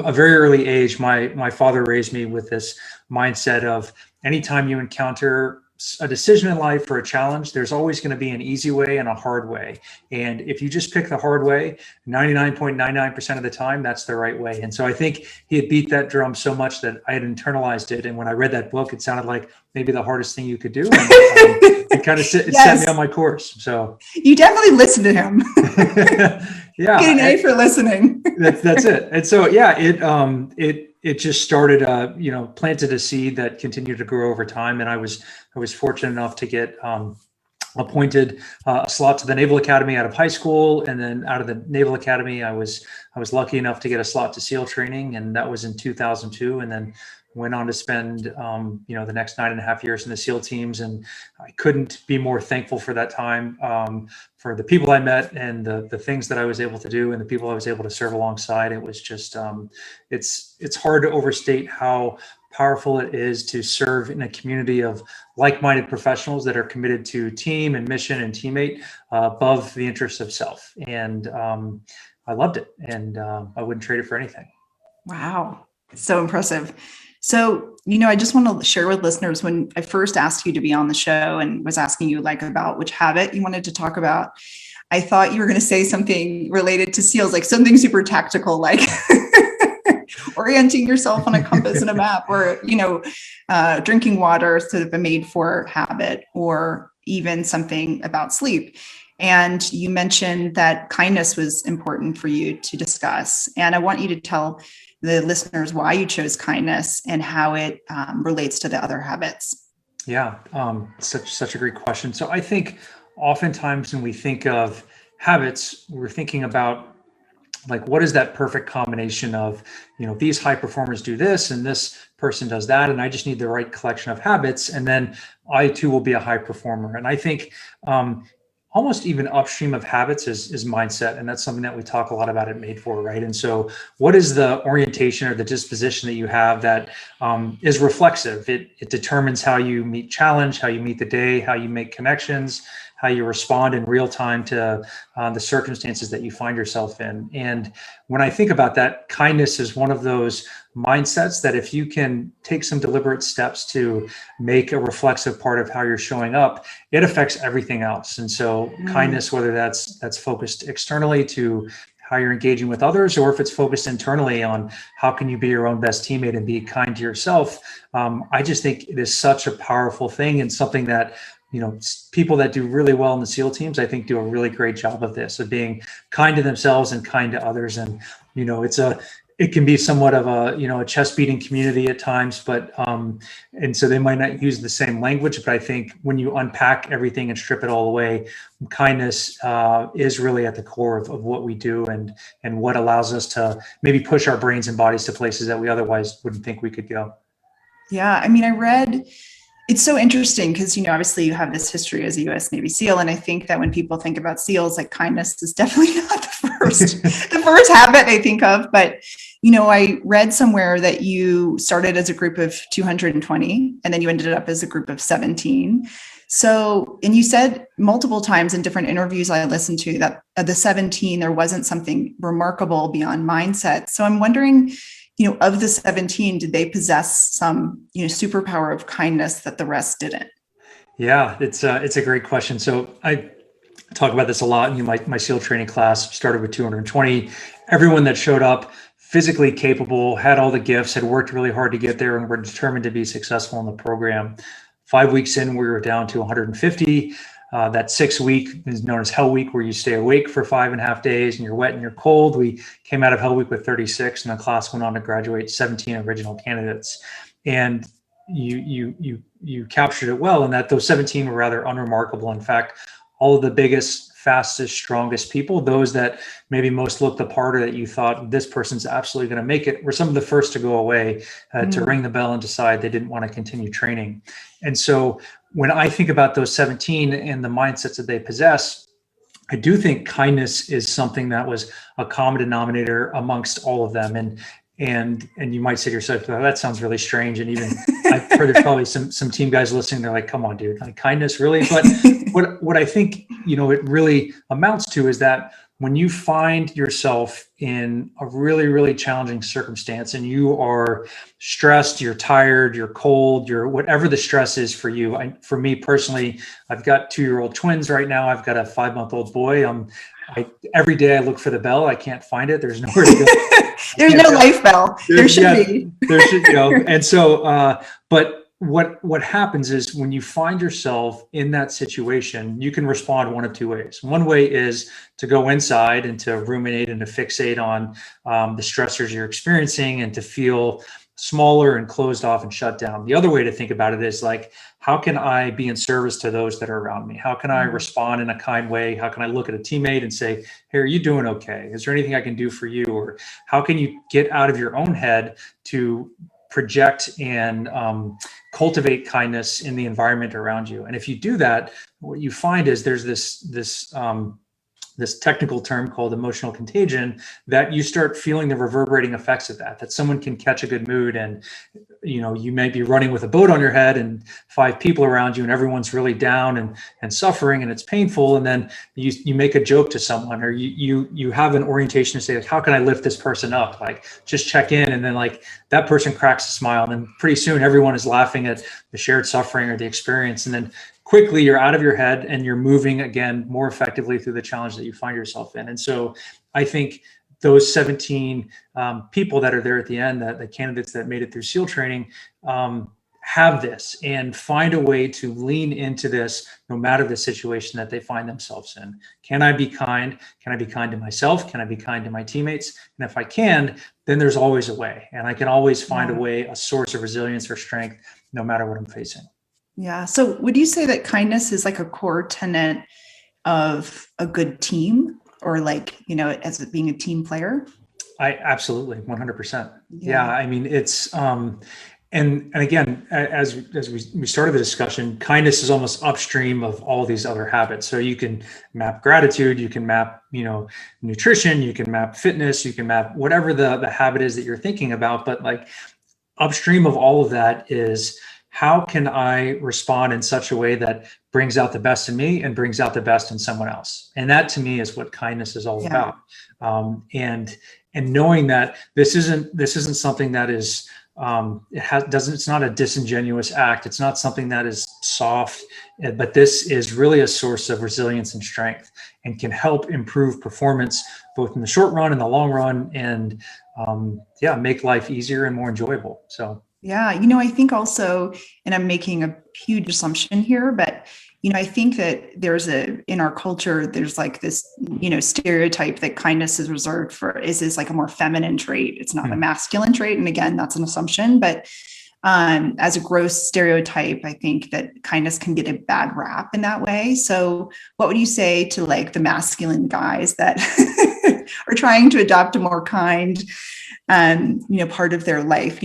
a very early age, my father raised me with this mindset of anytime you encounter a decision in life or a challenge, there's always going to be an easy way and a hard way. And if you just pick the hard way, 99.99% of the time, that's the right way. And so I think he had beat that drum so much that I had internalized it. And when I read that book, it sounded like maybe the hardest thing you could do. And, it kind of set me on my course. So you definitely listened to him. Yeah, get an A for listening. That's it. And so it just started, planted a seed that continued to grow over time. And I was fortunate enough to get appointed a slot to the Naval Academy out of high school, and then out of the Naval Academy, I was lucky enough to get a slot to SEAL training, and that was in 2002. And then went on to spend the next 9.5 years in the SEAL teams, and I couldn't be more thankful for that time, for the people I met and the things that I was able to do and the people I was able to serve alongside. It was just it's hard to overstate how powerful it is to serve in a community of like-minded professionals that are committed to team and mission and teammate above the interests of self. And I loved it, and I wouldn't trade it for anything. Wow, so impressive. So, I just want to share with listeners, when I first asked you to be on the show and was asking you about which habit you wanted to talk about, I thought you were going to say something related to SEALs, like something super tactical, like orienting yourself on a compass and a map, or, drinking water, sort of a made-for habit, or even something about sleep. And you mentioned that kindness was important for you to discuss. And I want you to tell the listeners why you chose kindness and how it relates to the other habits. Yeah, such a great question. So I think oftentimes when we think of habits, we're thinking about what is that perfect combination of, these high performers do this and this person does that, and I just need the right collection of habits, and then I too will be a high performer. And I think almost even upstream of habits is mindset. And that's something that we talk a lot about at MadeFor, right? And so what is the orientation or the disposition that you have that is reflexive? It determines how you meet challenge, how you meet the day, how you make connections, how you respond in real time to the circumstances that you find yourself in. And when I think about that, kindness is one of those mindsets that if you can take some deliberate steps to make a reflexive part of how you're showing up, it affects everything else. And so kindness, whether that's focused externally to how you're engaging with others, or if it's focused internally on how can you be your own best teammate and be kind to yourself, I just think it is such a powerful thing, and something that people that do really well in the SEAL teams, I think, do a really great job of this, of being kind to themselves and kind to others. And, it can be somewhat of a chest beating community at times, but, and so they might not use the same language, but I think when you unpack everything and strip it all away, kindness is really at the core of what we do, and what allows us to maybe push our brains and bodies to places that we otherwise wouldn't think we could go. Yeah. I mean, I read, it's so interesting because, obviously you have this history as a U.S. Navy SEAL. And I think that when people think about SEALs, kindness is definitely not the first habit they think of. But, I read somewhere that you started as a group of 220, and then you ended up as a group of 17. So, and you said multiple times in different interviews I listened to that of the 17, there wasn't something remarkable beyond mindset. So I'm wondering, of the 17, did they possess some, superpower of kindness that the rest didn't? Yeah, it's a great question. So I talk about this a lot. My SEAL training class started with 220. Everyone that showed up, physically capable, had all the gifts, had worked really hard to get there, and were determined to be successful in the program. 5 weeks in, we were down to 150. That 6 week is known as Hell Week, where you stay awake for 5.5 days and you're wet and you're cold. We came out of Hell Week with 36, and the class went on to graduate 17 original candidates. And you captured it well in that those 17 were rather unremarkable. In fact, all of the biggest, fastest, strongest people, those that maybe most looked the part, or that you thought this person's absolutely going to make it, were some of the first to go away, to ring the bell and decide they didn't want to continue training. And so when I think about those 17 and the mindsets that they possess, I do think kindness is something that was a common denominator amongst all of them. And you might say to yourself, oh, that sounds really strange. And even I've heard there's probably some team guys listening. They're like, come on, dude, kindness, really? But what I think, it really amounts to is that when you find yourself in a really, really challenging circumstance and you are stressed, you're tired, you're cold, you're whatever the stress is for you. For me personally, I've got 2-year-old twins right now. I've got a 5-month-old boy. Every day I look for the bell. I can't find it. There's nowhere to go. There's no life bell. There should be. There should, and so, but what happens is when you find yourself in that situation, you can respond one of two ways. One way is to go inside and to ruminate and to fixate on the stressors you're experiencing and to feel smaller and closed off and shut down. The other way to think about it is like, how can I be in service to those that are around me? How can I respond in a kind way? How can I look at a teammate and say, hey, are you doing okay? Is there anything I can do for you? Or how can you get out of your own head to project and cultivate kindness in the environment around you? And if you do that, what you find is there's this technical term called emotional contagion, that you start feeling the reverberating effects of that someone can catch a good mood, and you may be running with a boat on your head and 5 people around you and everyone's really down and suffering and it's painful. And then you make a joke to someone, or you have an orientation to say, like, how can I lift this person up? Like, just check in. And then like that person cracks a smile, and then pretty soon everyone is laughing at the shared suffering or the experience. And then quickly you're out of your head and you're moving again more effectively through the challenge that you find yourself in. And so I think those 17 people that are there at the end, the candidates that made it through SEAL training, have this and find a way to lean into this no matter the situation that they find themselves in. Can I be kind? Can I be kind to myself? Can I be kind to my teammates? And if I can, then there's always a way. And I can always find a way, a source of resilience or strength, no matter what I'm facing. Yeah. So would you say that kindness is like a core tenet of a good team, or like, as being a team player? I absolutely 100%. Yeah. I mean, it's, and again, as we started the discussion, kindness is almost upstream of all these other habits. So you can map gratitude, you can map, nutrition, you can map fitness, you can map whatever the habit is that you're thinking about. But like upstream of all of that is, how can I respond in such a way that brings out the best in me and brings out the best in someone else? And that to me is what kindness is all about. And knowing that this isn't something that is, it's not a disingenuous act. It's not something that is soft, but this is really a source of resilience and strength, and can help improve performance both in the short run and the long run, and make life easier and more enjoyable. So. Yeah. I think also, and I'm making a huge assumption here, but, I think that in our culture, there's like this, stereotype that kindness is reserved is like a more feminine trait. It's not a masculine trait. And again, that's an assumption, but as a gross stereotype, I think that kindness can get a bad rap in that way. So what would you say to like the masculine guys that are trying to adopt a more kind part of their life?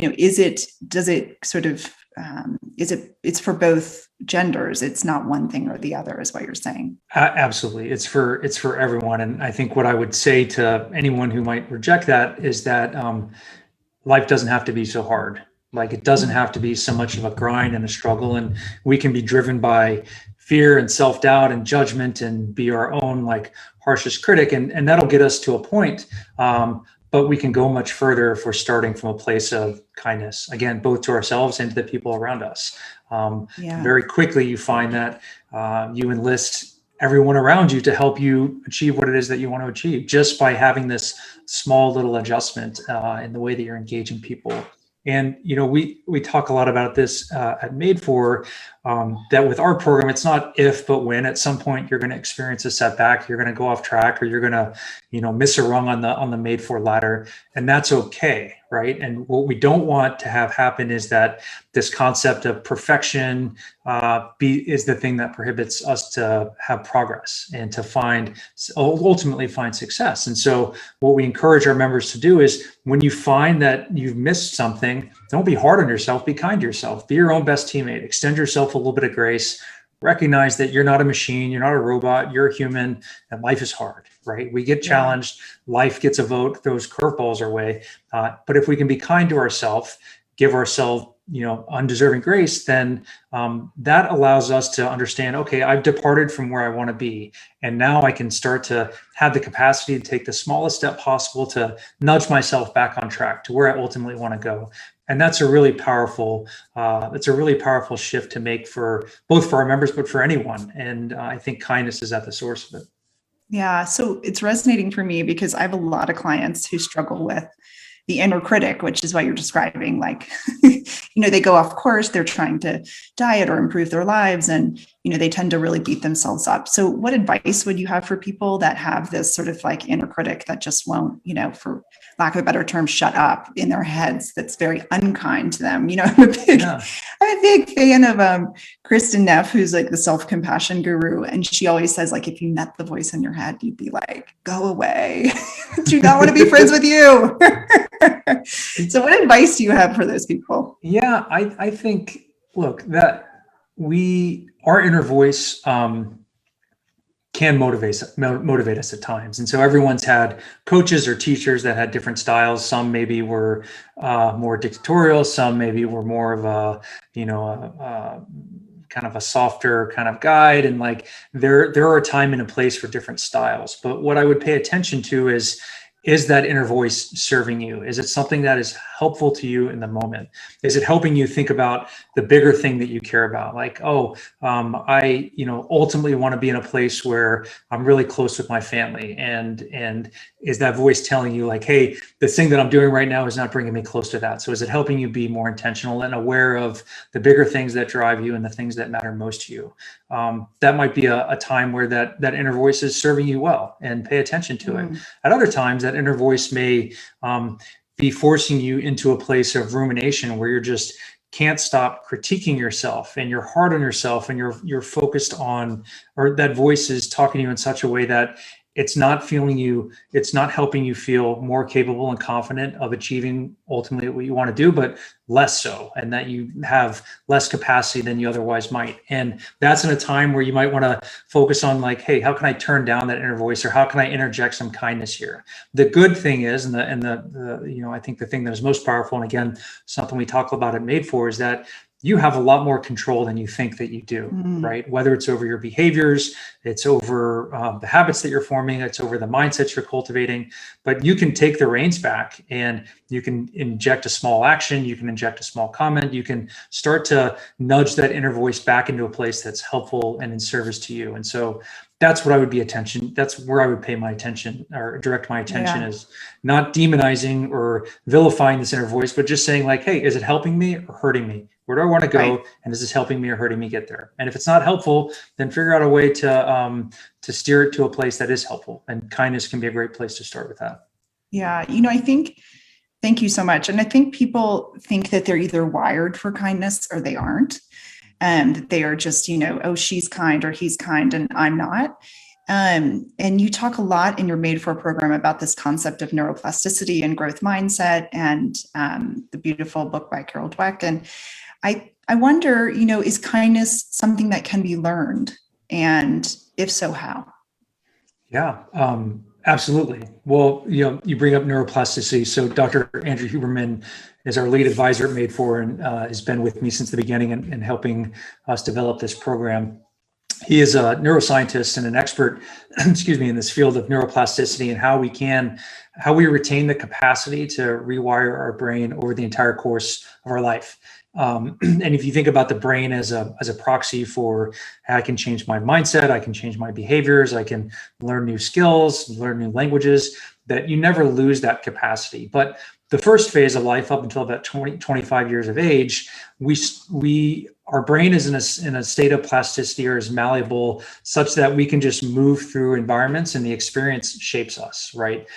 It's for both genders. It's not one thing or the other, is what you're saying. Absolutely. It's for everyone. And I think what I would say to anyone who might reject that is that life doesn't have to be so hard. Like, it doesn't have to be so much of a grind and a struggle. And we can be driven by fear and self-doubt and judgment and be our own like harshest critic. And that'll get us to a point. But we can go much further if we're starting from a place of kindness, again, both to ourselves and to the people around us. Very quickly, you find that you enlist everyone around you to help you achieve what it is that you want to achieve, just by having this small little adjustment in the way that you're engaging people. And, we talk a lot about this at MadeFor, that with our program, it's not if, but when. At some point, you're going to experience a setback, you're going to go off track, or you're going to, miss a rung on the MadeFor ladder, and that's okay, right? And what we don't want to have happen is that this concept of perfection is the thing that prohibits us to have progress and to ultimately find success. And so what we encourage our members to do is, when you find that you've missed something, don't be hard on yourself, be kind to yourself, be your own best teammate, extend yourself a little bit of grace, recognize that you're not a machine, you're not a robot, you're a human, and life is hard, right? We get challenged, life gets a vote, throws curveballs our way. But if we can be kind to ourselves, give ourselves undeserving grace, then that allows us to understand, okay, I've departed from where I want to be. And now I can start to have the capacity to take the smallest step possible to nudge myself back on track to where I ultimately want to go. And that's a really powerful, shift to make for both for our members, but for anyone. And I think kindness is at the source of it. Yeah. So it's resonating for me because I have a lot of clients who struggle with the inner critic, which is what you're describing. Like, they go off course, they're trying to diet or improve their lives, and, they tend to really beat themselves up. So what advice would you have for people that have this sort of like inner critic that just won't, for lack of a better term, shut up in their heads, that's very unkind to them? I'm a big fan of Kristen Neff, who's like the self-compassion guru. And she always says, like, if you met the voice in your head, you'd be like, go away. Do not want to be friends with you. So what advice do you have for those people? Yeah, I think, look, that our inner voice can motivate us at times. And so everyone's had coaches or teachers that had different styles. Some maybe were more dictatorial. Some maybe were more of a kind of a softer kind of guide. And like there are a time and a place for different styles. But what I would pay attention to is that inner voice serving you? Is it something that is helpful to you in the moment? Is it helping you think about the bigger thing that you care about? Like, I ultimately want to be in a place where I'm really close with my family. And is that voice telling you like, hey, this thing that I'm doing right now is not bringing me close to that? So is it helping you be more intentional and aware of the bigger things that drive you and the things that matter most to you? That might be a time where that inner voice is serving you well, and pay attention to it. At other times, that inner voice may be forcing you into a place of rumination where you're just can't stop critiquing yourself and you're hard on yourself and you're focused on, or that voice is talking to you in such a way that it's not helping you feel more capable and confident of achieving ultimately what you want to do, but less so, and that you have less capacity than you otherwise might. And that's in a time where you might want to focus on like, hey, how can I turn down that inner voice, or how can I interject some kindness here? The good thing is, and I think the thing that is most powerful, and again, something we talk about at MadeFor, is that you have a lot more control than you think that you do, right? Whether it's over your behaviors, it's over the habits that you're forming, it's over the mindsets you're cultivating, but you can take the reins back and you can inject a small action, you can inject a small comment, you can start to nudge that inner voice back into a place that's helpful and in service to you. And so that's what I would that's where I would pay my attention, or direct my attention, is not demonizing or vilifying this inner voice, but just saying like, hey, is it helping me or hurting me? Where do I want to go? Right. And is this helping me or hurting me get there? And if it's not helpful, then figure out a way to steer it to a place that is helpful. And kindness can be a great place to start with that. Yeah. Thank you so much. And I think people think that they're either wired for kindness or they aren't. And they are just, she's kind or he's kind and I'm not. And you talk a lot in your MadeFor program about this concept of neuroplasticity and growth mindset, and the beautiful book by Carol Dweck. And I wonder, is kindness something that can be learned? And if so, how? Yeah, absolutely. Well, you bring up neuroplasticity. So Dr. Andrew Huberman is our lead advisor at MadeFor, and has been with me since the beginning and helping us develop this program. He is a neuroscientist and an expert, in this field of neuroplasticity and how we retain the capacity to rewire our brain over the entire course of our life. And if you think about the brain as a proxy for how I can change my mindset, I can change my behaviors, I can learn new skills, learn new languages, that you never lose that capacity. But the first phase of life, up until about 25 years of age, our brain is in a state of plasticity, or is malleable, such that we can just move through environments and the experience shapes us, right?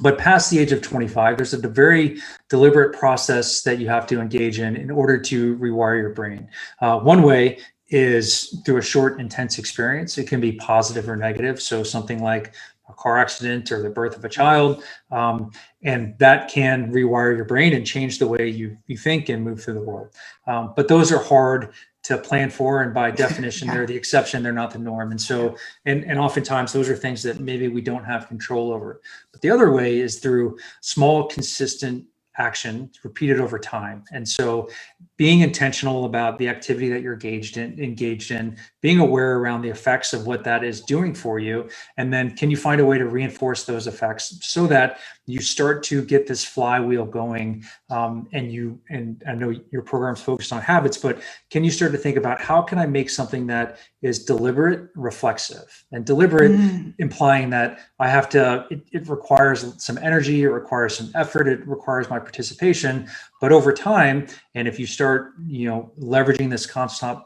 But past the age of 25, there's a very deliberate process that you have to engage in order to rewire your brain. One way is through a short, intense experience. It can be positive or negative. So something like a car accident or the birth of a child, and that can rewire your brain and change the way you think and move through the world. But those are hard to plan for, and by definition, they're the exception, they're not the norm. And so, and oftentimes those are things that maybe we don't have control over. But the other way is through small, consistent action repeated over time. And so being intentional about the activity that you're engaged in, being aware around the effects of what that is doing for you. And then can you find a way to reinforce those effects so that you start to get this flywheel going? And I know your program's focused on habits, but can you start to think about how can I make something that is deliberate, reflexive, and deliberate implying that I have to, it requires some energy, it requires some effort, it requires my participation, but over time, and if you start, leveraging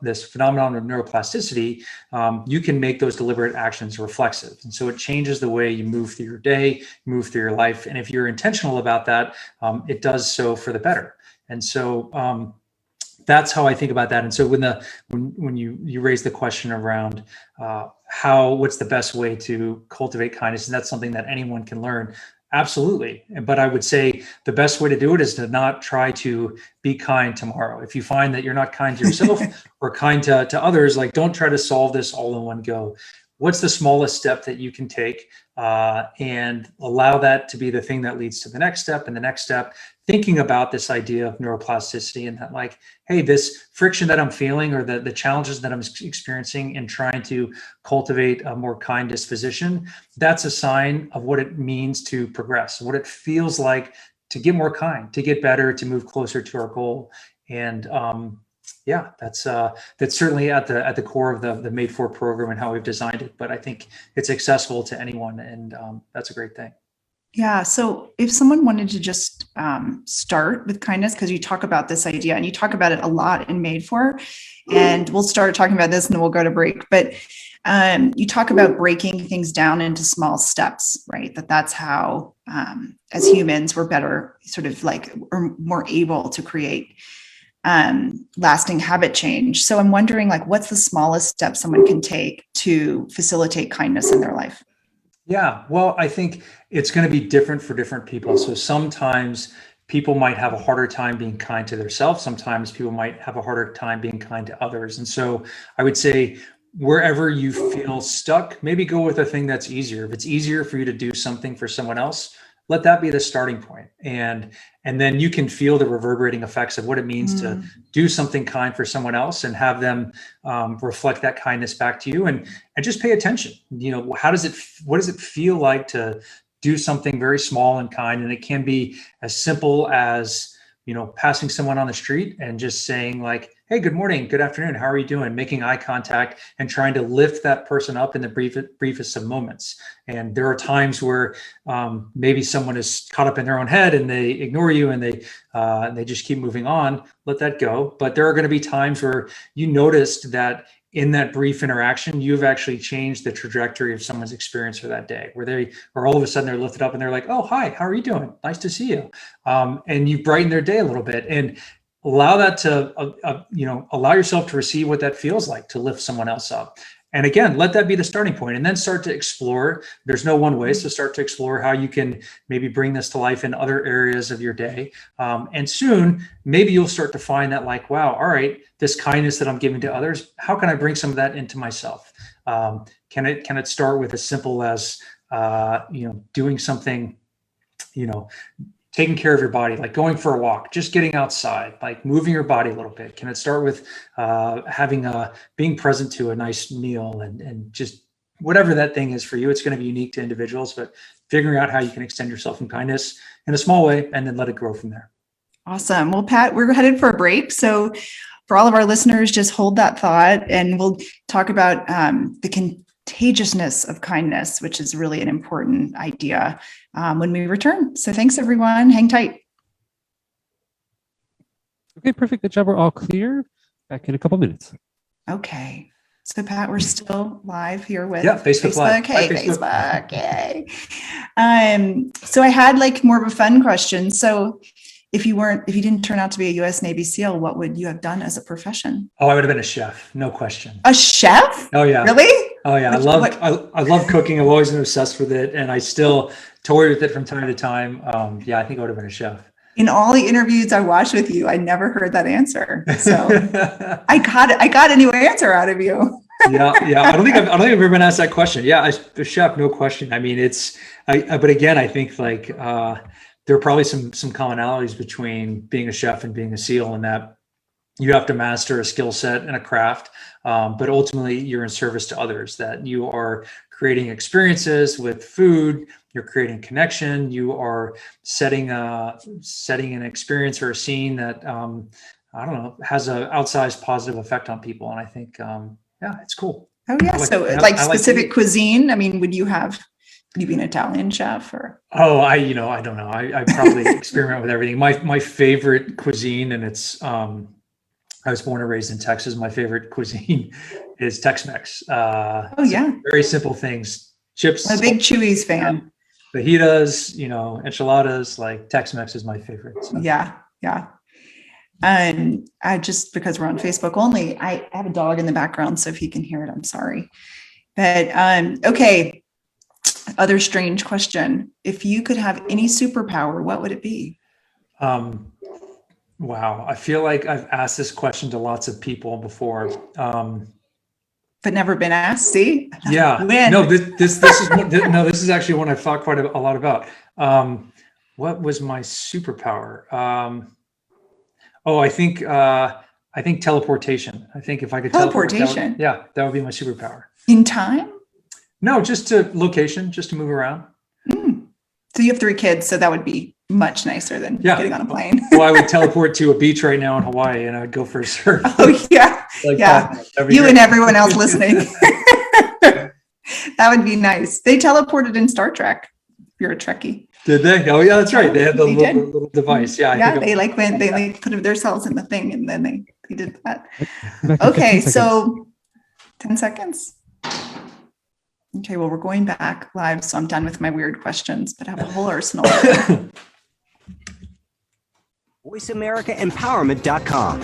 this phenomenon of neuroplasticity, you can make those deliberate actions reflexive. And so it changes the way you move through your day, move through your life. And if you're intentional about that, it does so for the better. And so that's how I think about that. And so when you raise the question around what's the best way to cultivate kindness, and that's something that anyone can learn. Absolutely. But I would say the best way to do it is to not try to be kind tomorrow. If you find that you're not kind to yourself or kind to others, like don't try to solve this all in one go. What's the smallest step that you can take and allow that to be the thing that leads to the next step and the next step, thinking about this idea of neuroplasticity and that like, hey, this friction that I'm feeling or the challenges that I'm experiencing in trying to cultivate a more kind disposition, that's a sign of what it means to progress, what it feels like to get more kind, to get better, to move closer to our goal. And that's certainly at the core of the MadeFor program and how we've designed it. But I think it's accessible to anyone, and that's a great thing. Yeah. So if someone wanted to just start with kindness, because you talk about this idea and you talk about it a lot in MadeFor, and we'll start talking about this and then we'll go to break. But you talk about breaking things down into small steps, right? That's how, as humans, we're better sort of like, or more able to create lasting habit change. So I'm wondering, like, what's the smallest step someone can take to facilitate kindness in their life? Yeah, well, I think it's going to be different for different people. So sometimes people might have a harder time being kind to themselves. Sometimes people might have a harder time being kind to others. And so I would say wherever you feel stuck, maybe go with a thing that's easier. If it's easier for you to do something for someone else, let that be the starting point. And then you can feel the reverberating effects of what it means to do something kind for someone else and have them reflect that kindness back to you and just pay attention. What does it feel like to do something very small and kind? And it can be as simple as, passing someone on the street and just saying like, hey, good morning, good afternoon, how are you doing? Making eye contact and trying to lift that person up in the briefest of moments. And there are times where maybe someone is caught up in their own head and they ignore you and they just keep moving on. Let that go. But there are going to be times where you noticed that in that brief interaction, you've actually changed the trajectory of someone's experience for that day, where all of a sudden they're lifted up and they're like, oh, hi, how are you doing? Nice to see you. And you brighten their day a little bit and allow that to, allow yourself to receive what that feels like to lift someone else up. And again, let that be the starting point and then start to explore. There's no one way, so start to explore how you can maybe bring this to life in other areas of your day. And soon, maybe you'll start to find that like, wow, all right, this kindness that I'm giving to others, how can I bring some of that into myself? Can it start with as simple as, doing something, taking care of your body, like going for a walk, just getting outside, like moving your body a little bit? Can it start with being present to a nice meal and just whatever that thing is for you? It's going to be unique to individuals, but figuring out how you can extend yourself in kindness in a small way and then let it grow from there. Awesome. Well, Pat, we're headed for a break. So for all of our listeners, just hold that thought and we'll talk about the contagiousness of kindness, which is really an important idea when we return. So thanks, everyone. Hang tight. Okay, perfect. Good job. We're all clear. Back in a couple minutes. Okay. So Pat, we're still live here with Facebook Live. Hey, Facebook. Yay. So I had like more of a fun question. So if you didn't turn out to be a U.S. Navy SEAL, what would you have done as a profession? Oh, I would have been a chef. No question. A chef? Oh yeah. Really? Oh yeah. I love cooking. I've always been obsessed with it and I still toy with it from time to time. I think I would have been a chef. In all the interviews I watched with you, I never heard that answer. So I got a new answer out of you. Yeah. I don't think I've ever been asked that question. Yeah, a chef, no question. I mean, but again, I think like there are probably some commonalities between being a chef and being a SEAL, in that you have to master a skill set and a craft, but ultimately you're in service to others, that you are creating experiences with food, you're creating connection, you are setting an experience or a scene that, I don't know, has an outsized positive effect on people. And I think, yeah, it's cool. Oh yeah. So like specific cuisine, I mean, would you be an Italian chef or? Oh, I don't know. I probably experiment with everything. My favorite cuisine, and it's, I was born and raised in Texas. My favorite cuisine is Tex-Mex. Oh yeah. Very simple things. Chips. I'm a big Chewy's fan. Fajitas, enchiladas, like Tex-Mex is my favorite. So. Yeah. Yeah. And I just, because we're on Facebook only, I have a dog in the background. So if you can hear it, I'm sorry. But okay. Other strange question. If you could have any superpower, what would it be? Wow. I feel like I've asked this question to lots of people before. But never been asked. See? Yeah. No, this is actually one I've thought quite a lot about. What was my superpower? I think teleportation. I think if I could teleportation. That would be my superpower. In time? No, just to location, just to move around. So you have 3 kids, so that would be much nicer than getting on a plane. Well, I would teleport to a beach right now in Hawaii, and I would go for a surf. Oh yeah, yeah. You and everyone else listening. That would be nice. They teleported in Star Trek. If you're a Trekkie. Did they? Oh yeah, that's right. They had the little device. Yeah. They went. They put themselves in the thing, and then they did that. Okay, so 10 seconds. Okay, well, we're going back live, so I'm done with my weird questions, but I have a whole arsenal. VoiceAmericaEmpowerment.com.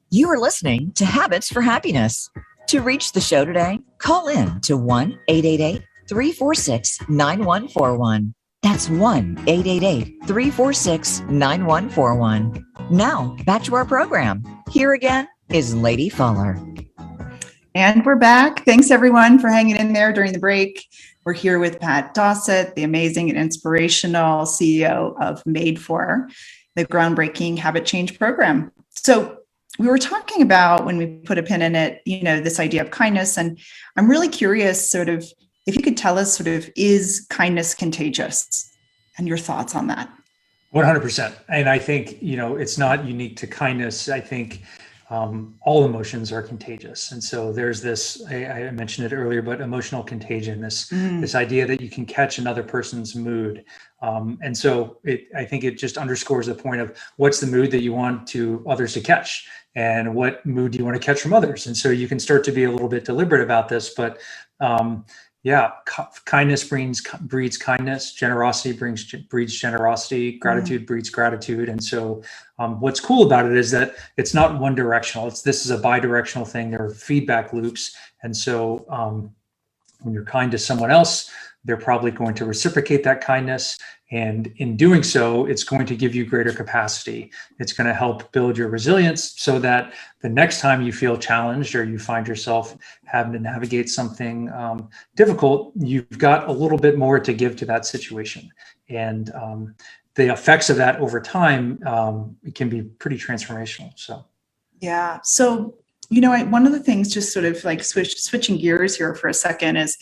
You are listening to Habits for Happiness. To reach the show today, call in to 1-888-346-9141. That's 1-888-346-9141. Now, back to our program. Here again is Lady Fuller. And we're back. Thanks, everyone, for hanging in there during the break. We're here with Pat Dossett, the amazing and inspirational CEO of MadeFor, the groundbreaking habit change program. So we were talking about, when we put a pin in it, this idea of kindness. And I'm really curious, sort of, if you could tell us, sort of, is kindness contagious? And your thoughts on that? 100%. And I think, it's not unique to kindness. I think all emotions are contagious. And so there's this, I mentioned it earlier, but emotional contagion, this idea that you can catch another person's mood. And so I think it just underscores the point of what's the mood that you want others to catch, and what mood do you want to catch from others. And so you can start to be a little bit deliberate about this, but kindness breeds kindness, generosity breeds generosity, gratitude breeds gratitude. And so what's cool about it is that it's not one directional. This is a bi-directional thing. There are feedback loops. And so when you're kind to someone else, they're probably going to reciprocate that kindness. And in doing so, it's going to give you greater capacity. It's going to help build your resilience so that the next time you feel challenged or you find yourself having to navigate something difficult, you've got a little bit more to give to that situation. And the effects of that over time, it can be pretty transformational. So, yeah. So, one of the things, just sort of like switching gears here for a second, is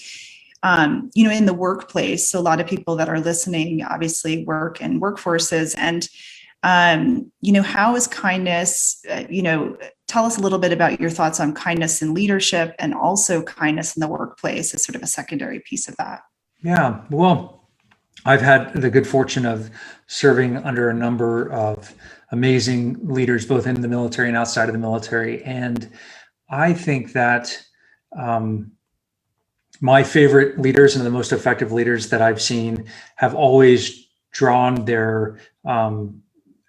in the workplace, so a lot of people that are listening obviously work in workforces, and how is kindness, tell us a little bit about your thoughts on kindness in leadership, and also kindness in the workplace as sort of a secondary piece of that. Yeah, well, I've had the good fortune of serving under a number of amazing leaders, both in the military and outside of the military. And I think that my favorite leaders and the most effective leaders that I've seen have always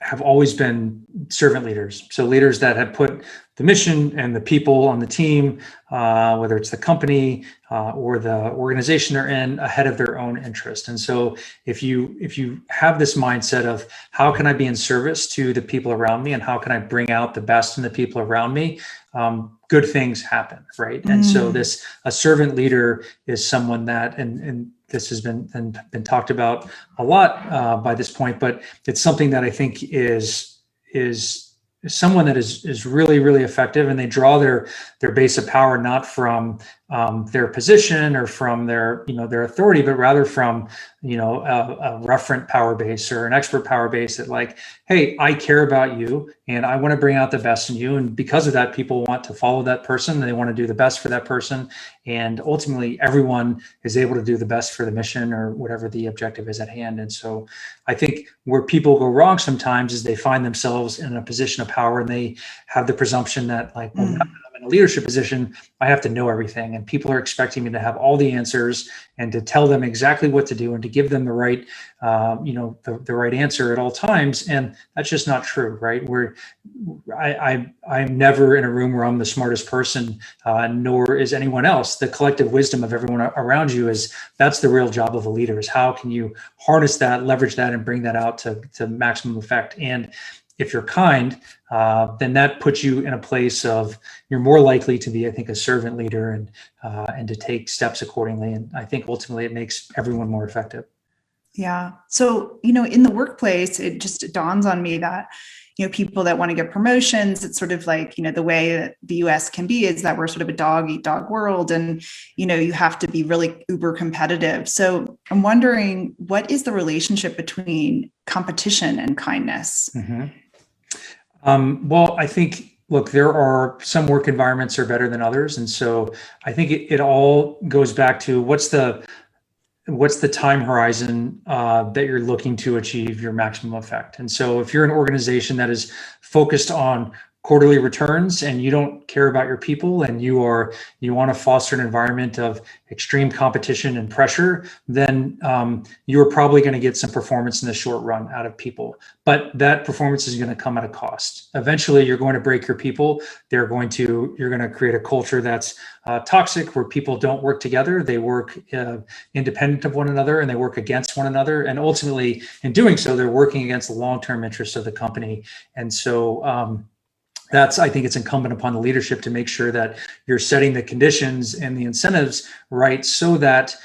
have always been servant leaders. So leaders that have put the mission and the people on the team, whether it's the company or the organization they're in, ahead of their own interest. And so if you have this mindset of how can I be in service to the people around me, and how can I bring out the best in the people around me, good things happen, right? And so a servant leader is someone that, and this has been talked about a lot by this point, but it's something that I think is someone that is really, really effective, and they draw their base of power not from their position or from their authority, but rather from a referent power base or an expert power base that, like, hey, I care about you and I want to bring out the best in you, and because of that, people want to follow that person. They want to do the best for that person, and ultimately, everyone is able to do the best for the mission or whatever the objective is at hand. And so, I think where people go wrong sometimes is they find themselves in a position of power, and they have the presumption that, like, well, now that I'm in a leadership position, I have to know everything, and people are expecting me to have all the answers and to tell them exactly what to do and to give them the right, the right answer at all times. And that's just not true, right? I'm never in a room where I'm the smartest person, nor is anyone else. The collective wisdom of everyone around you that's the real job of a leader, is how can you harness that, leverage that, and bring that out to maximum effect. And if you're kind, then that puts you in a place of, you're more likely to be, I think, a servant leader and to take steps accordingly. And I think ultimately it makes everyone more effective. Yeah. So, in the workplace, it just dawns on me that, people that want to get promotions, it's sort of like, the way that the US can be is that we're sort of a dog eat dog world. And, you have to be really uber competitive. So I'm wondering, what is the relationship between competition and kindness? Well, I think, look, there are some work environments are better than others. And so I think it all goes back to what's the time horizon that you're looking to achieve your maximum effect. And so if you're an organization that is focused on quarterly returns and you don't care about your people, and you want to foster an environment of extreme competition and pressure, then you're probably going to get some performance in the short run out of people. But that performance is going to come at a cost. Eventually, you're going to break your people. You're going to create a culture that's toxic, where people don't work together. They work independent of one another, and they work against one another. And ultimately, in doing so, they're working against the long-term interests of the company. And so I think it's incumbent upon the leadership to make sure that you're setting the conditions and the incentives right, so that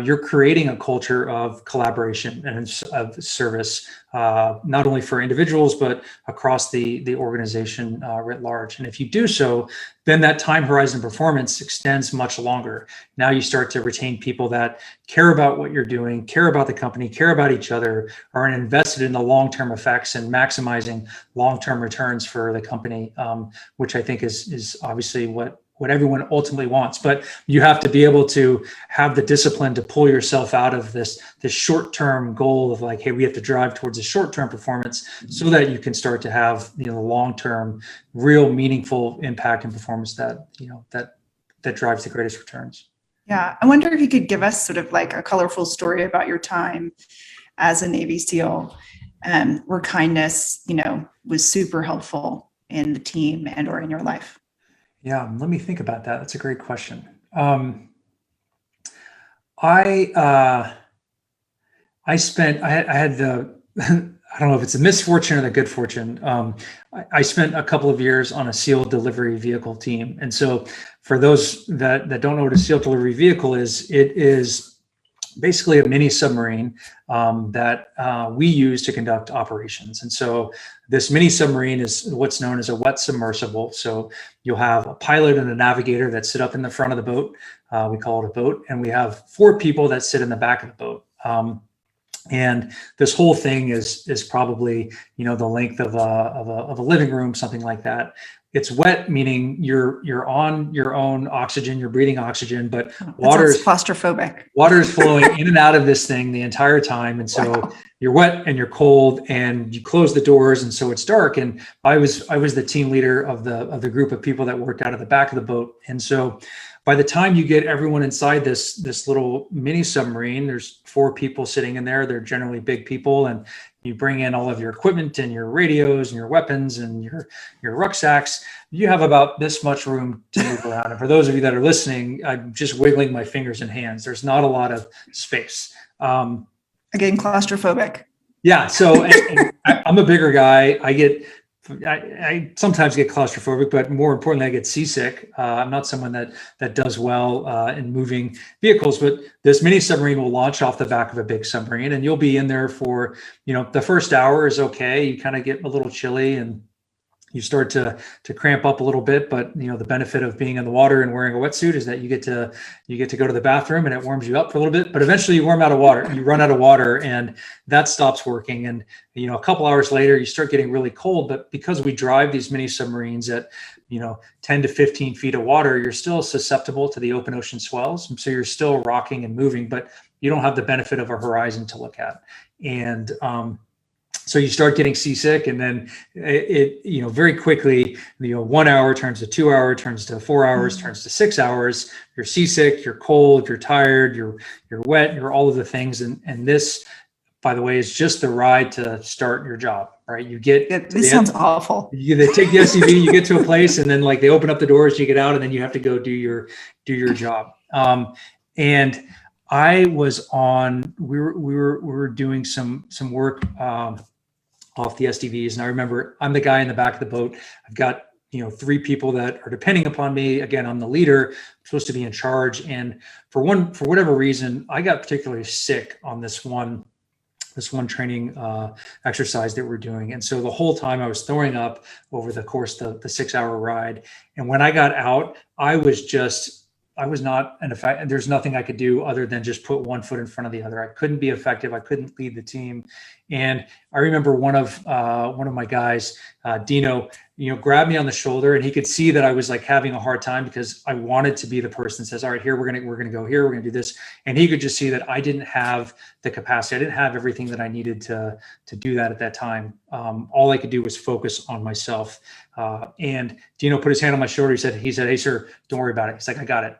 you're creating a culture of collaboration and of service, not only for individuals, but across the organization writ large. And if you do so, then that time horizon performance extends much longer. Now you start to retain people that care about what you're doing, care about the company, care about each other, are invested in the long-term effects and maximizing long-term returns for the company, which I think is obviously what everyone ultimately wants. But you have to be able to have the discipline to pull yourself out of this short-term goal of, like, hey, we have to drive towards a short-term performance, so that you can start to have the long-term, real meaningful impact and performance that drives the greatest returns. Yeah. I wonder if you could give us sort of like a colorful story about your time as a Navy SEAL, where kindness, was super helpful in the team and or in your life. Yeah, let me think about that. That's a great question. I had the, I don't know if it's a misfortune or the good fortune. I spent a couple of years on a SEAL delivery vehicle team. And so for those that don't know what a SEAL delivery vehicle is, it is basically a mini submarine that we use to conduct operations. And so this mini submarine is what's known as a wet submersible. So you'll have a pilot and a navigator that sit up in the front of the boat. We call it a boat. And we have 4 people that sit in the back of the boat. And this whole thing is probably, the length of a living room, something like that. It's wet, meaning you're on your own oxygen, you're breathing oxygen, but water is claustrophobic. Water is flowing in and out of this thing the entire time. And so you're wet and you're cold, and you close the doors, and so it's dark. And I was the team leader of the group of people that worked out of the back of the boat. And so by the time you get everyone inside this little mini submarine, there's 4 people sitting in there. They're generally big people, and you bring in all of your equipment and your radios and your weapons and your rucksacks. You have about this much room to move around. And for those of you that are listening, I'm just wiggling my fingers and hands. There's not a lot of space. Again, claustrophobic. Yeah. So and I'm a bigger guy. I get I sometimes get claustrophobic, but more importantly, I get seasick. I'm not someone that does well in moving vehicles, but this mini submarine will launch off the back of a big submarine, and you'll be in there for, the first hour is okay. You kind of get a little chilly and you start to cramp up a little bit, but the benefit of being in the water and wearing a wetsuit is that you get to go to the bathroom and it warms you up for a little bit, but eventually you run out of water and that stops working. And a couple hours later you start getting really cold, but because we drive these mini submarines at 10 to 15 feet of water, you're still susceptible to the open ocean swells. And so you're still rocking and moving, but you don't have the benefit of a horizon to look at. And so you start getting seasick, and then it very quickly, 1 hour turns to 2 hours, turns to 4 hours, turns to 6 hours. You're seasick, you're cold, you're tired, you're wet, you're all of the things. And this, by the way, is just the ride to start your job, right? This sounds awful. They take the SUV, you get to a place, and then they open up the doors, you get out, and then you have to go do your job. And I was on. We were doing some work off the SDVs, and I remember I'm the guy in the back of the boat. I've got 3 people that are depending upon me. Again, I'm the leader. I'm supposed to be in charge, and for whatever reason, I got particularly sick on this one training exercise that we're doing, and so the whole time I was throwing up over the course of the 6-hour ride. And when I got out, I was not an effect. There's nothing I could do other than just put one foot in front of the other. I couldn't be effective. I couldn't lead the team. And I remember one of my guys, Dino, grabbed me on the shoulder, and he could see that I was having a hard time because I wanted to be the person that says, all right, here, we're going to go here. We're going to do this. And he could just see that I didn't have the capacity. I didn't have everything that I needed to do that at that time. All I could do was focus on myself. And Dino put his hand on my shoulder. He said, hey, sir, don't worry about it. He's like, I got it.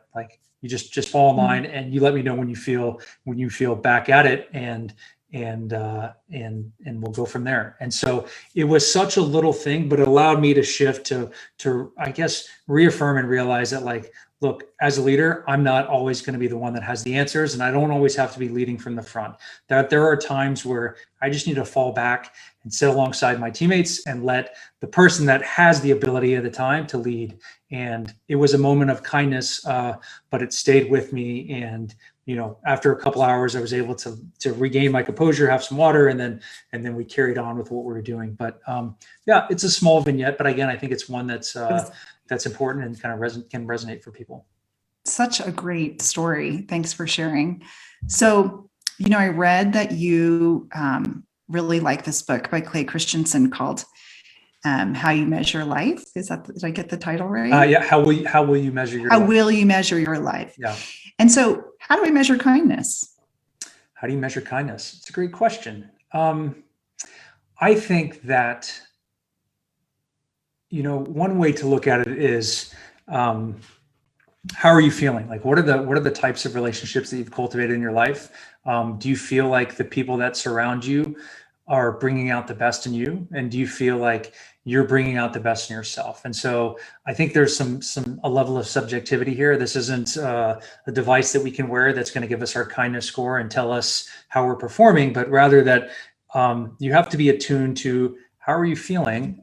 You just fall in line, and you let me know when you feel back at it, and we'll go from there. And so it was such a little thing, but it allowed me to shift to I guess reaffirm and realize that look, as a leader, I'm not always going to be the one that has the answers, and I don't always have to be leading from the front. That there are times where I just need to fall back and sit alongside my teammates and let the person that has the ability at the time to lead. And it was a moment of kindness, but it stayed with me. And after a couple hours, I was able to regain my composure, have some water, and then we carried on with what we were doing. But yeah, it's a small vignette, but again, I think it's one that's important and kind of can resonate for people. Such a great story. Thanks for sharing. So, I read that you really like this book by Clay Christensen called How You Measure Life. Did I get the title right? Yeah. How will you measure your life? How will you measure your life? Yeah. And so how do we measure kindness? How do you measure kindness? It's a great question. I think that, one way to look at it is, how are you feeling? What are the types of relationships that you've cultivated in your life? Do you feel like the people that surround you are bringing out the best in you? And do you feel like you're bringing out the best in yourself? And so I think there's a level of subjectivity here. This isn't a device that we can wear that's going to give us our kindness score and tell us how we're performing, but rather that you have to be attuned to how are you feeling,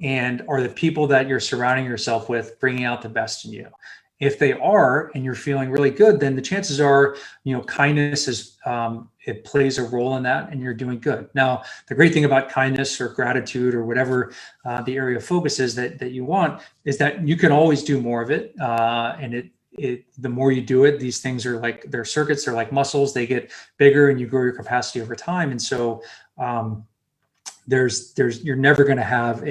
and are the people that you're surrounding yourself with bringing out the best in you? If they are, and you're feeling really good, then the chances are, kindness is, it plays a role in that, and you're doing good. Now, the great thing about kindness or gratitude or whatever the area of focus is that you want is that you can always do more of it. And the more you do it, these things are they're circuits, they're like muscles, they get bigger and you grow your capacity over time. And so, you're never going to have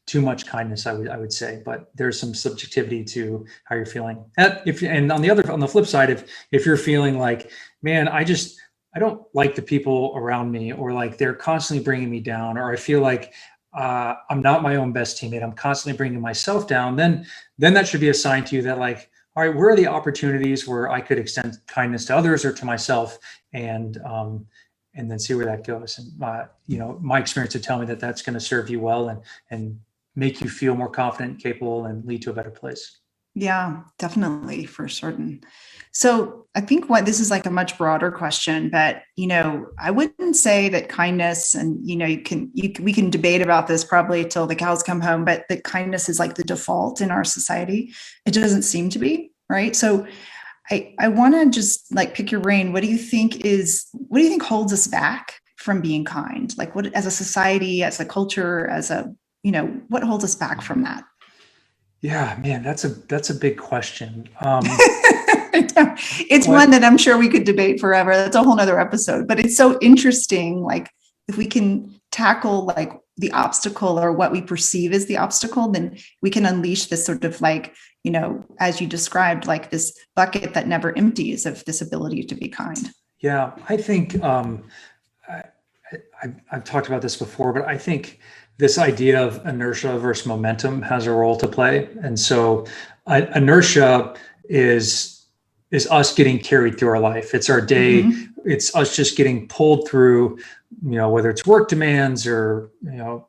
too much kindness, I would say, but there's some subjectivity to how you're feeling. And on the flip side, if you're feeling like, man, I don't like the people around me, or they're constantly bringing me down, or I feel like I'm not my own best teammate, I'm constantly bringing myself down, then that should be a sign to you that all right, where are the opportunities where I could extend kindness to others or to myself, and then see where that goes. And, my experience would tell me that that's going to serve you well and make you feel more confident, capable, and lead to a better place. Yeah, definitely, for certain. So I think what this is like a much broader question, but I wouldn't say that kindness, and we can debate about this probably till the cows come home, but that kindness is like the default in our society. It doesn't seem to be, right? So I want to just like pick your brain. What do you think holds us back from being kind? Like, what, as a society, as a culture, what holds us back from that? Yeah, man, that's a big question. It's What? one that I'm sure we could debate forever. That's a whole nother episode, but it's so interesting. Like, if we can tackle like the obstacle or what we perceive as the obstacle, then we can unleash this sort of like, as you described, like this bucket that never empties of this ability to be kind. Yeah, I think I, I've talked about this before, but I think this idea of inertia versus momentum has a role to play. And so, inertia is us getting carried through our life. It's our day. Mhm. It's us just getting pulled through, whether it's work demands or,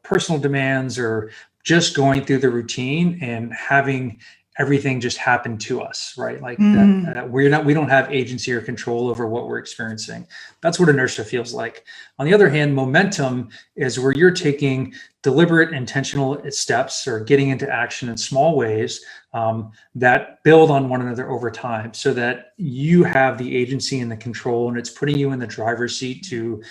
personal demands, or just going through the routine and having everything just happen to us, right? Like Mm. that, we don't have agency or control over what we're experiencing. That's what inertia feels like. On the other hand, momentum is where you're taking deliberate, intentional steps or getting into action in small ways that build on one another over time, so that you have the agency and the control, and it's putting you in the driver's seat to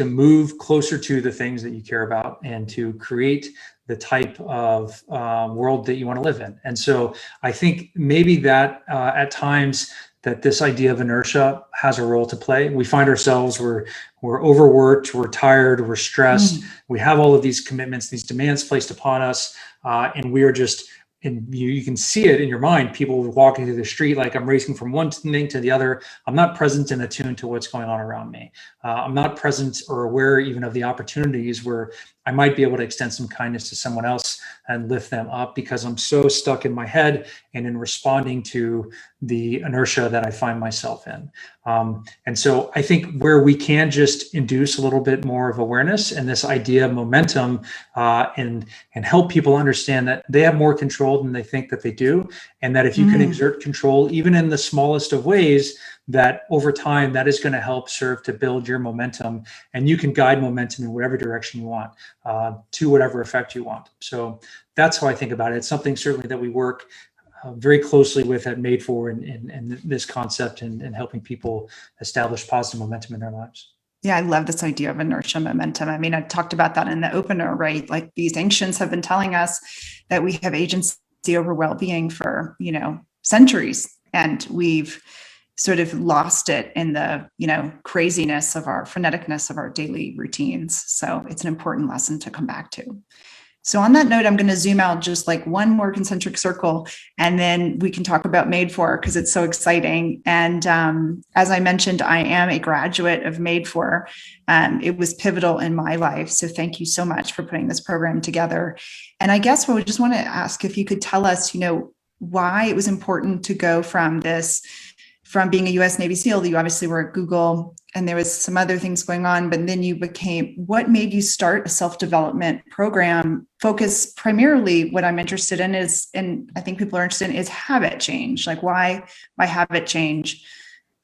move closer to the things that you care about and to create the type of world that you want to live in. And so I think maybe that at times that this idea of inertia has a role to play. We find ourselves, we're overworked, we're tired, we're stressed. We have all of these commitments, these demands placed upon us, and we are just, and you can see it in your mind, people walking through the street, like I'm racing from one thing to the other. I'm not present and attuned to what's going on around me. I'm not present or aware even of the opportunities where I might be able to extend some kindness to someone else and lift them up, because I'm so stuck in my head and in responding to the inertia that I find myself in. And so I think where we can just induce a little bit more of awareness and this idea of momentum, and help people understand that they have more control than they think that they do, and that if you can exert control even in the smallest of ways, that over time that is going to help serve to build your momentum, and you can guide momentum in whatever direction you want, to whatever effect you want. So that's how I think about it. It's something certainly that we work very closely with at MadeFor, and this concept, and helping people establish positive momentum in their lives. Yeah, I love this idea of inertia momentum. I mean, I talked about that in the opener, right? Like, these ancients have been telling us that we have agency over well-being for, centuries, and we've sort of lost it in the, craziness of our freneticness of our daily routines. So it's an important lesson to come back to. So on that note, I'm going to zoom out just like one more concentric circle, and then we can talk about MadeFor, because it's so exciting. And as I mentioned, I am a graduate of MadeFor. It was pivotal in my life. So thank you so much for putting this program together. And I guess what we just want to ask, if you could tell us, why it was important to go from being a US Navy SEAL. You obviously were at Google, and there was some other things going on, but then what made you start a self-development program focused primarily, what I'm interested in is, and I think people are interested in, is habit change. Like, why habit change,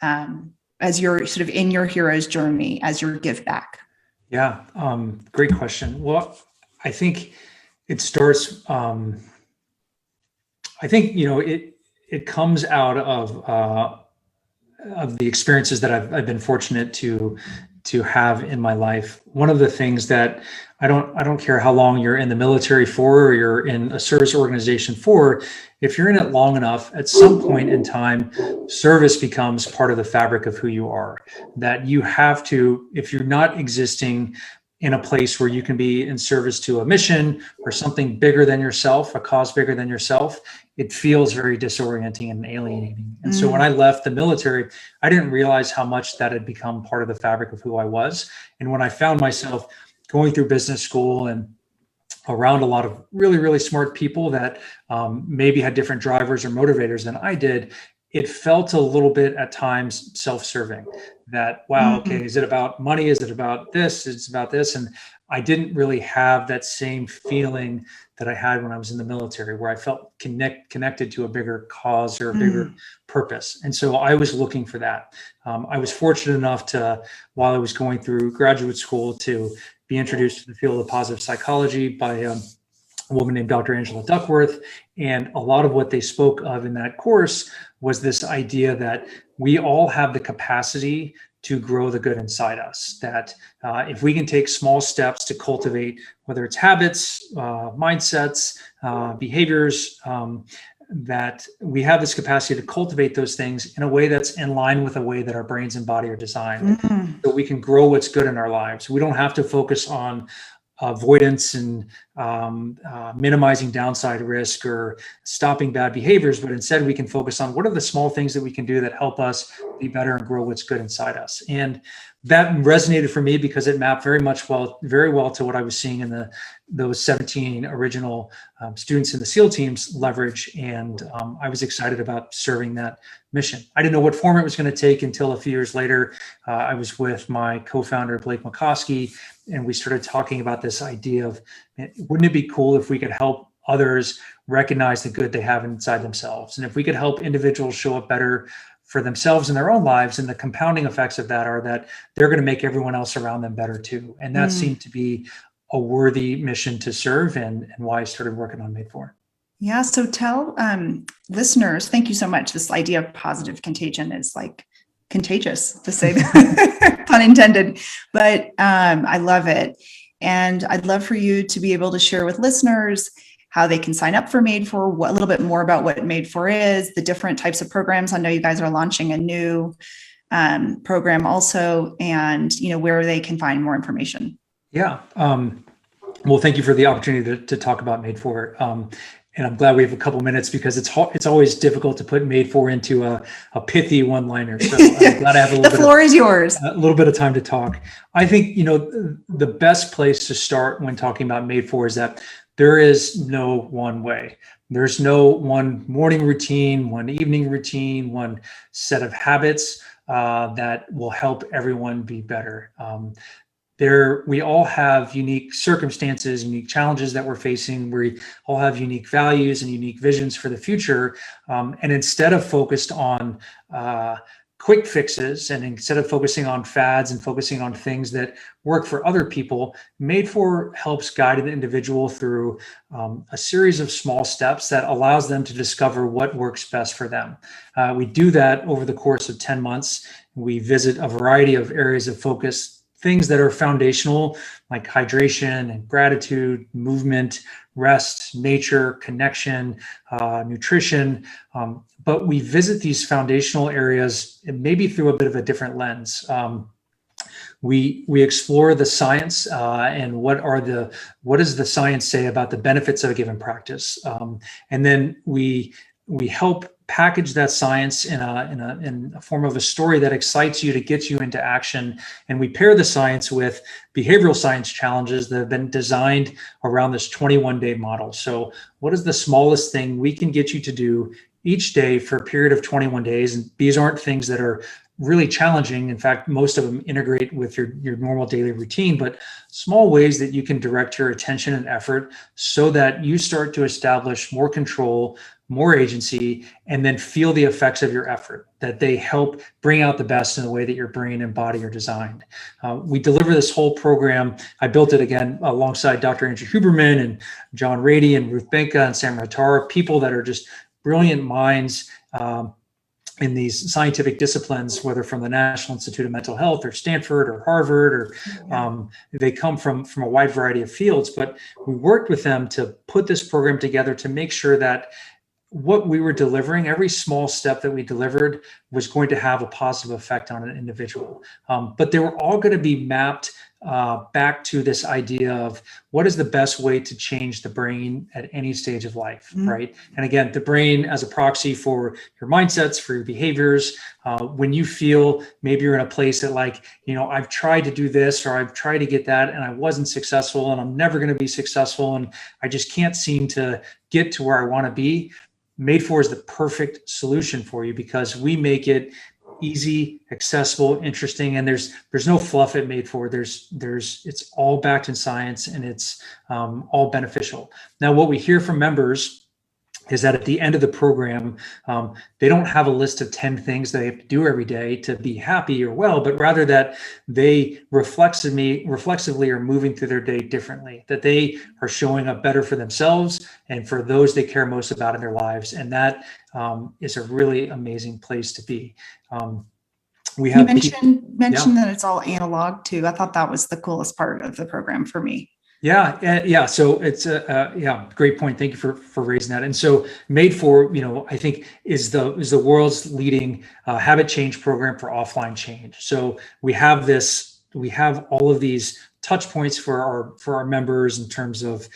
as you're sort of in your hero's journey, as your give back? Yeah, great question. Well, I think it starts, I think, it comes out of the experiences that I've been fortunate to have in my life. One of the things that I don't care how long you're in the military for, or you're in a service organization for, if you're in it long enough, at some point in time, service becomes part of the fabric of who you are. That you have to, if you're not existing in a place where you can be in service to a mission or something bigger than yourself, a cause bigger than yourself, it feels very disorienting and alienating. And so when I left the military, I didn't realize how much that had become part of the fabric of who I was. And when I found myself going through business school and around a lot of really, really smart people that maybe had different drivers or motivators than I did, it felt a little bit at times self-serving that, wow, okay, is it about money? Is it about this? It's about this. And I didn't really have that same feeling that I had when I was in the military, where I felt connected to a bigger cause or a bigger purpose. And so I was looking for that. I was fortunate enough to, while I was going through graduate school, to be introduced to the field of positive psychology by a woman named Dr. Angela Duckworth. And a lot of what they spoke of in that course was this idea that we all have the capacity to grow the good inside us, that if we can take small steps to cultivate, whether it's habits, mindsets, behaviors, that we have this capacity to cultivate those things in a way that's in line with the way that our brains and body are designed. So we can grow what's good in our lives. We don't have to focus on avoidance and minimizing downside risk or stopping bad behaviors, but instead we can focus on what are the small things that we can do that help us be better and grow what's good inside us. And that resonated for me because it mapped very well to what I was seeing in those 17 original students in the SEAL teams leverage. And I was excited about serving that mission. I didn't know what form it was going to take until a few years later. I was with my co-founder, Blake McCoskey, and we started talking about this idea of, wouldn't it be cool if we could help others recognize the good they have inside themselves? And if we could help individuals show up better for themselves in their own lives, and the compounding effects of that are that they're going to make everyone else around them better too. And that seemed to be a worthy mission to serve, and why I started working on MadeFor. Yeah. So tell listeners, thank you so much. This idea of positive contagion is like contagious, to say that, pun intended, but I love it. And I'd love for you to be able to share with listeners how they can sign up for MadeFor, a little bit more about what MadeFor is, the different types of programs. I know you guys are launching a new program also, and where they can find more information. Yeah. Well, thank you for the opportunity to talk about MadeFor. And I'm glad we have a couple minutes, because it's always difficult to put MadeFor into a pithy one-liner. So I'm glad I have the floor is yours. A little bit of time to talk. I think, the best place to start when talking about MadeFor is that there is no one way. There's no one morning routine, one evening routine, one set of habits that will help everyone be better. We all have unique circumstances, unique challenges that we're facing. We all have unique values and unique visions for the future. And instead of focused on quick fixes, and instead of focusing on fads and focusing on things that work for other people, MadeFor helps guide an individual through a series of small steps that allows them to discover what works best for them. We do that over the course of 10 months. We visit a variety of areas of focus, things that are foundational, like hydration and gratitude, movement, rest, nature, connection, nutrition. But we visit these foundational areas maybe through a bit of a different lens. We explore the science and what does the science say about the benefits of a given practice, and then we help package that science in a form of a story that excites you to get you into action. And we pair the science with behavioral science challenges that have been designed around this 21-day model. So what is the smallest thing we can get you to do each day for a period of 21 days? And these aren't things that are really challenging. In fact, most of them integrate with your normal daily routine, but small ways that you can direct your attention and effort so that you start to establish more control, more agency, and then feel the effects of your effort, that they help bring out the best in the way that your brain and body are designed. We deliver this whole program. I built it again alongside Dr. Andrew Huberman and John Rady and Ruth Benka and Sam Rattar, people that are just brilliant minds in these scientific disciplines, whether from the National Institute of Mental Health or Stanford or Harvard, or they come from a wide variety of fields. But we worked with them to put this program together to make sure that what we were delivering, every small step that we delivered, was going to have a positive effect on an individual. But they were all going to be mapped back to this idea of what is the best way to change the brain at any stage of life, right? And again, the brain as a proxy for your mindsets, for your behaviors. When you feel maybe you're in a place that I've tried to do this or I've tried to get that and I wasn't successful and I'm never going to be successful and I just can't seem to get to where I want to be. MadeFor is the perfect solution for you because we make it easy, accessible, interesting, and there's no fluff at MadeFor. It's all backed in science, and it's all beneficial. Now, what we hear from members is that at the end of the program, they don't have a list of 10 things they have to do every day to be happy or well, but rather that they reflexively are moving through their day differently, that they are showing up better for themselves and for those they care most about in their lives. And that is a really amazing place to be. We have mentioned that it's all analog too. I thought that was the coolest part of the program for me. Yeah. So it's great point. Thank you for raising that. And so MadeFor, I think is the world's leading habit change program for offline change. So we have all of these touch points for our members in terms of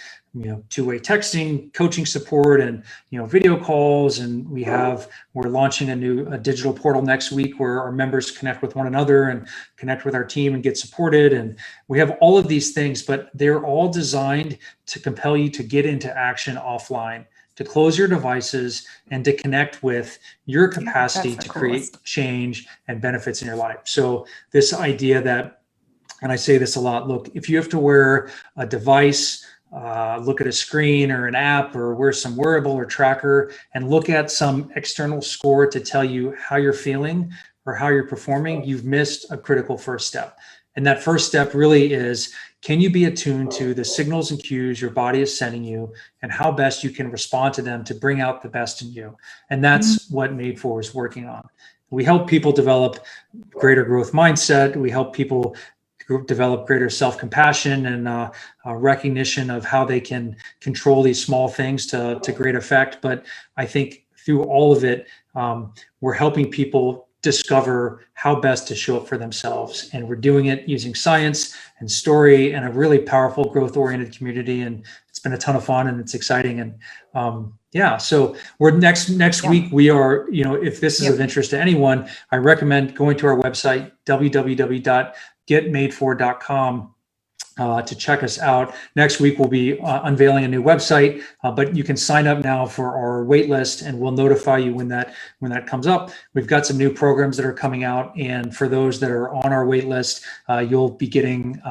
two-way texting, coaching support, and video calls. And we're launching a digital portal next week where our members connect with one another and connect with our team and get supported. And we have all of these things, but they're all designed to compel you to get into action offline, to close your devices and to connect with your capacity to create change and benefits in your life. So this idea that, and I say this a lot, look, if you have to wear a device, look at a screen or an app or wear some wearable or tracker and look at some external score to tell you how you're feeling or how you're performing, you've missed a critical first step. And that first step really is, can you be attuned to the signals and cues your body is sending you and how best you can respond to them to bring out the best in you? And that's what MadeFor is working on. We help people develop greater growth mindset. We help people develop greater self-compassion and recognition of how they can control these small things to great effect. But I think through all of it, we're helping people discover how best to show up for themselves. And we're doing it using science and story and a really powerful growth-oriented community. And it's been a ton of fun and it's exciting. And so we're next week, we are, if this is of interest to anyone, I recommend going to our website, www.getmadefor.com, to check us out. Next week, we'll be unveiling a new website, but you can sign up now for our wait list and we'll notify you when that comes up. We've got some new programs that are coming out. And for those that are on our wait list, you'll be getting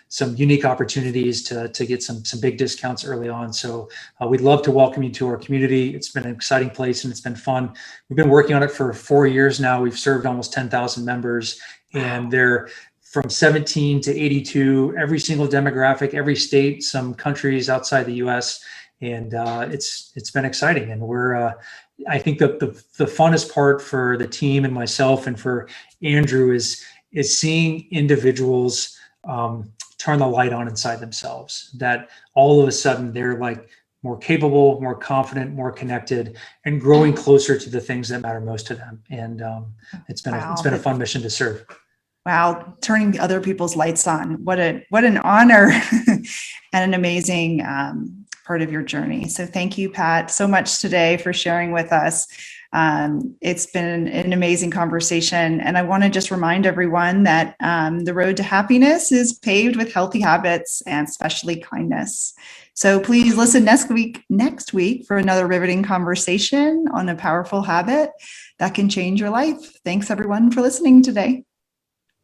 some unique opportunities to get some big discounts early on. So we'd love to welcome you to our community. It's been an exciting place and it's been fun. We've been working on it for 4 years now. We've served almost 10,000 members and they're from 17 to 82, every single demographic, every state, some countries outside the US. And it's been exciting. And I think that the funnest part for the team and myself and for Andrew is seeing individuals turn the light on inside themselves, that all of a sudden they're like more capable, more confident, more connected, and growing closer to the things that matter most to them. And it's been a fun mission to serve. Wow, turning other people's lights on. What an honor and an amazing part of your journey. So thank you, Pat, so much today for sharing with us. It's been an amazing conversation. And I want to just remind everyone that the road to happiness is paved with healthy habits and especially kindness. So please listen next week for another riveting conversation on a powerful habit that can change your life. Thanks everyone for listening today.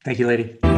Thank you, lady.